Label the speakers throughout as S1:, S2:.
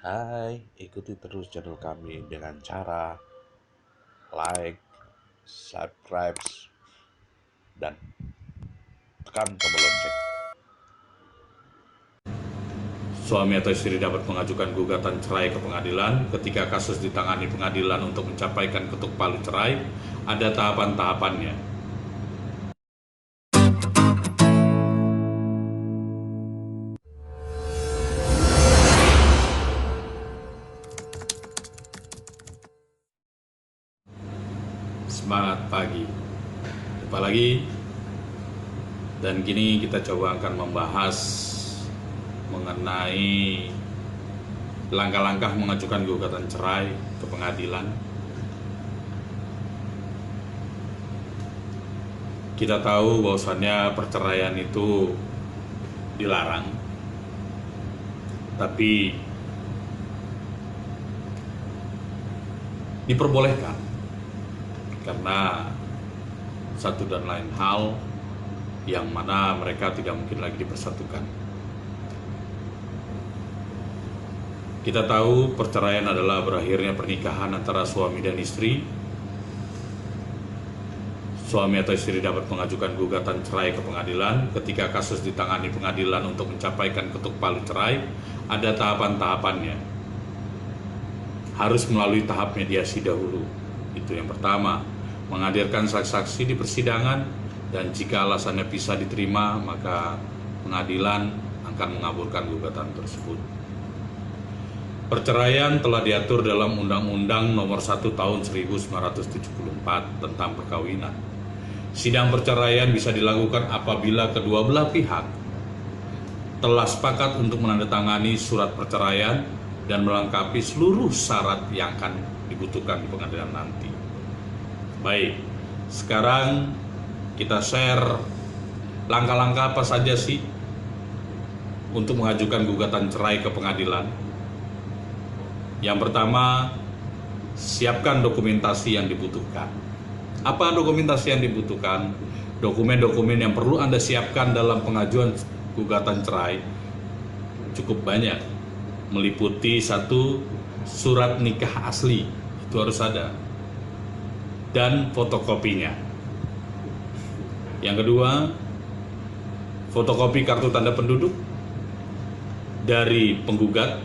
S1: Hai, ikuti terus channel kami dengan cara like, subscribe, dan tekan tombol lonceng.
S2: Suami atau istri dapat mengajukan gugatan cerai ke pengadilan. Ketika kasus ditangani pengadilan untuk mencapaikan ketuk palu cerai, ada tahapan-tahapannya. Semangat pagi. Jumpa lagi. Dan kini kita coba akan membahas mengenai langkah-langkah mengajukan gugatan cerai ke pengadilan. Kita tahu bahwasannya perceraian itu dilarang, tapi diperbolehkan karena satu dan lain hal yang mana mereka tidak mungkin lagi dipersatukan. Kita tahu perceraian adalah berakhirnya pernikahan antara suami dan istri. Suami atau istri dapat mengajukan gugatan cerai ke pengadilan. Ketika kasus ditangani pengadilan untuk mencapaikan ketuk palu cerai, ada tahapan-tahapannya. Harus melalui tahap mediasi dahulu. Itu yang pertama, menghadirkan saksi-saksi di persidangan, dan jika alasannya bisa diterima, maka pengadilan akan mengabulkan gugatan tersebut. Perceraian telah diatur dalam Undang-Undang Nomor 1 Tahun 1974 tentang perkawinan. Sidang perceraian bisa dilakukan apabila kedua belah pihak telah sepakat untuk menandatangani surat perceraian dan melengkapi seluruh syarat yang akan dibutuhkan di pengadilan nanti. Baik, sekarang kita share langkah-langkah apa saja sih untuk mengajukan gugatan cerai ke pengadilan. Yang pertama, siapkan dokumentasi yang dibutuhkan. Apa dokumentasi yang dibutuhkan? Dokumen-dokumen yang perlu Anda siapkan dalam pengajuan gugatan cerai cukup banyak. Meliputi satu, surat nikah asli, itu harus ada, dan fotokopinya. Yang kedua, fotokopi kartu tanda penduduk dari penggugat,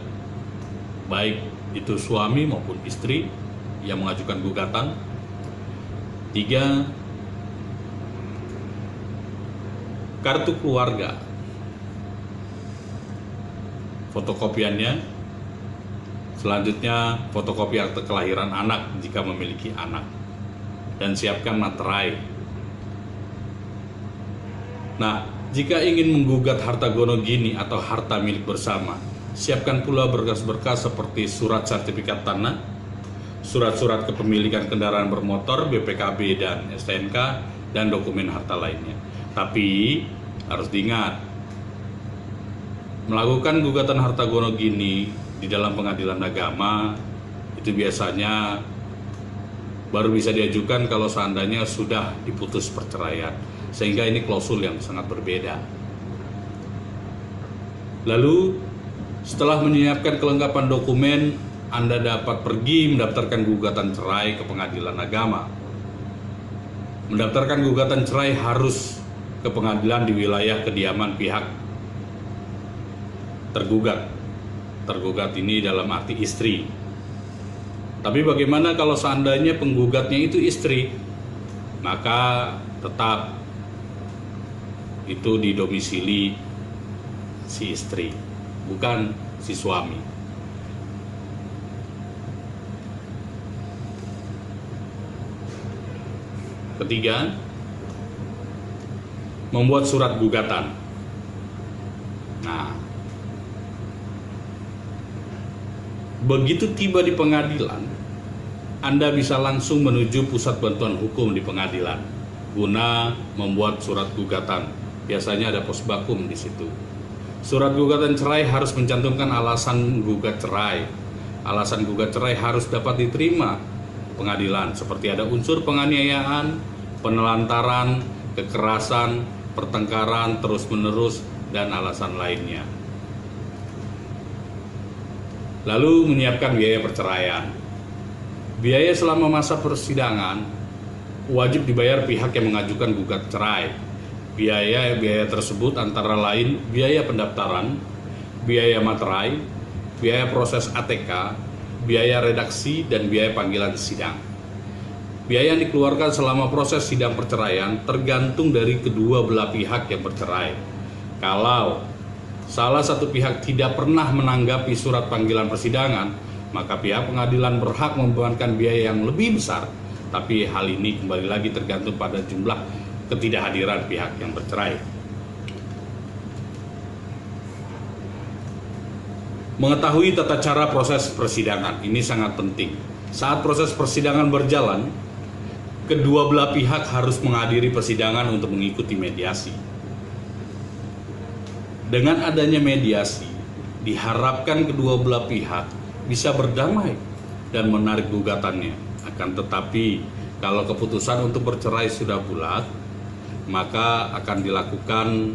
S2: baik itu suami maupun istri yang mengajukan gugatan. Tiga, kartu keluarga, fotokopiannya. Selanjutnya, fotokopi akte kelahiran anak jika memiliki anak, dan siapkan materai. Nah, jika ingin menggugat harta gonogini atau harta milik bersama, siapkan pula berkas-berkas seperti surat sertifikat tanah, surat-surat kepemilikan kendaraan bermotor, BPKB dan STNK, dan dokumen harta lainnya. Tapi harus diingat, melakukan gugatan harta gonogini di dalam pengadilan agama itu biasanya baru bisa diajukan kalau seandainya sudah diputus perceraian, sehingga ini klausul yang sangat berbeda. Lalu setelah menyiapkan kelengkapan dokumen, Anda dapat pergi mendaftarkan gugatan cerai ke pengadilan agama. Mendaftarkan gugatan cerai harus ke pengadilan di wilayah kediaman pihak tergugat. Tergugat ini dalam arti istri. Tapi bagaimana kalau seandainya penggugatnya itu istri? Maka tetap itu didomisili si istri, bukan si suami. Ketiga, membuat surat gugatan. Nah, begitu tiba di pengadilan, Anda bisa langsung menuju pusat bantuan hukum di pengadilan guna membuat surat gugatan. Biasanya ada pos bakum di situ. Surat gugatan cerai harus mencantumkan alasan gugat cerai. Alasan gugat cerai harus dapat diterima pengadilan, seperti ada unsur penganiayaan, penelantaran, kekerasan, pertengkaran terus-menerus, dan alasan lainnya. Lalu menyiapkan biaya perceraian. Biaya selama masa persidangan wajib dibayar pihak yang mengajukan gugat cerai. Biaya tersebut antara lain biaya pendaftaran, biaya materai, biaya proses ATK, biaya redaksi, dan biaya panggilan sidang. Biaya yang dikeluarkan selama proses sidang perceraian tergantung dari kedua belah pihak yang bercerai. Kalau salah satu pihak tidak pernah menanggapi surat panggilan persidangan, maka pihak pengadilan berhak membebankan biaya yang lebih besar. Tapi hal ini kembali lagi tergantung pada jumlah ketidakhadiran pihak yang bercerai. Mengetahui tata cara proses persidangan ini sangat penting. Saat proses persidangan berjalan, kedua belah pihak harus menghadiri persidangan untuk mengikuti mediasi. Dengan adanya mediasi, diharapkan kedua belah pihak bisa berdamai dan menarik gugatannya. Akan tetapi, kalau keputusan untuk bercerai sudah bulat, maka akan dilakukan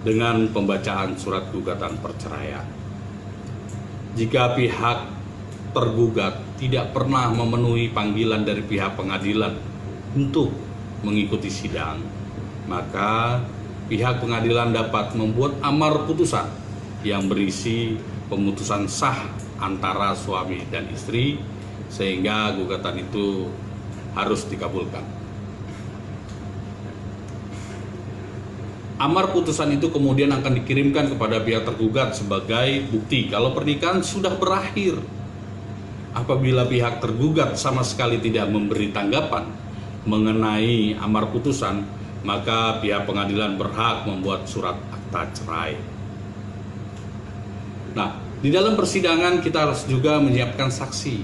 S2: dengan pembacaan surat gugatan perceraian. Jika pihak tergugat tidak pernah memenuhi panggilan dari pihak pengadilan untuk mengikuti sidang, maka pihak pengadilan dapat membuat amar putusan yang berisi pemutusan sah antara suami dan istri, sehingga gugatan itu harus dikabulkan. Amar putusan itu kemudian akan dikirimkan kepada pihak tergugat sebagai bukti kalau pernikahan sudah berakhir. Apabila pihak tergugat sama sekali tidak memberi tanggapan mengenai amar putusan, maka pihak pengadilan berhak membuat surat akta cerai. Nah, di dalam persidangan kita harus juga menyiapkan saksi.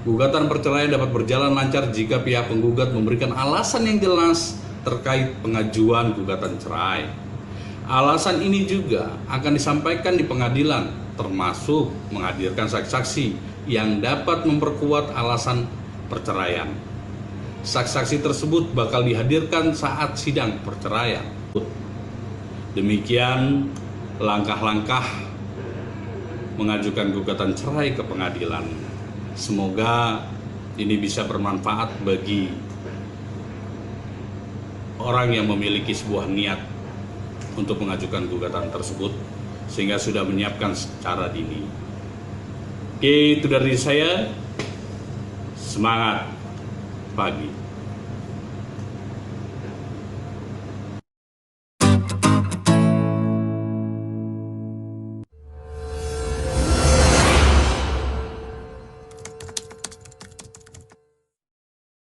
S2: Gugatan perceraian dapat berjalan lancar jika pihak penggugat memberikan alasan yang jelas terkait pengajuan gugatan cerai. Alasan ini juga akan disampaikan di pengadilan, termasuk menghadirkan saksi-saksi yang dapat memperkuat alasan perceraian. Saksi-saksi tersebut bakal dihadirkan saat sidang perceraian. Demikian langkah-langkah mengajukan gugatan cerai ke pengadilan. Semoga ini bisa bermanfaat bagi orang yang memiliki sebuah niat untuk mengajukan gugatan tersebut, sehingga sudah menyiapkan secara dini. Oke, itu dari saya. Semangat pagi.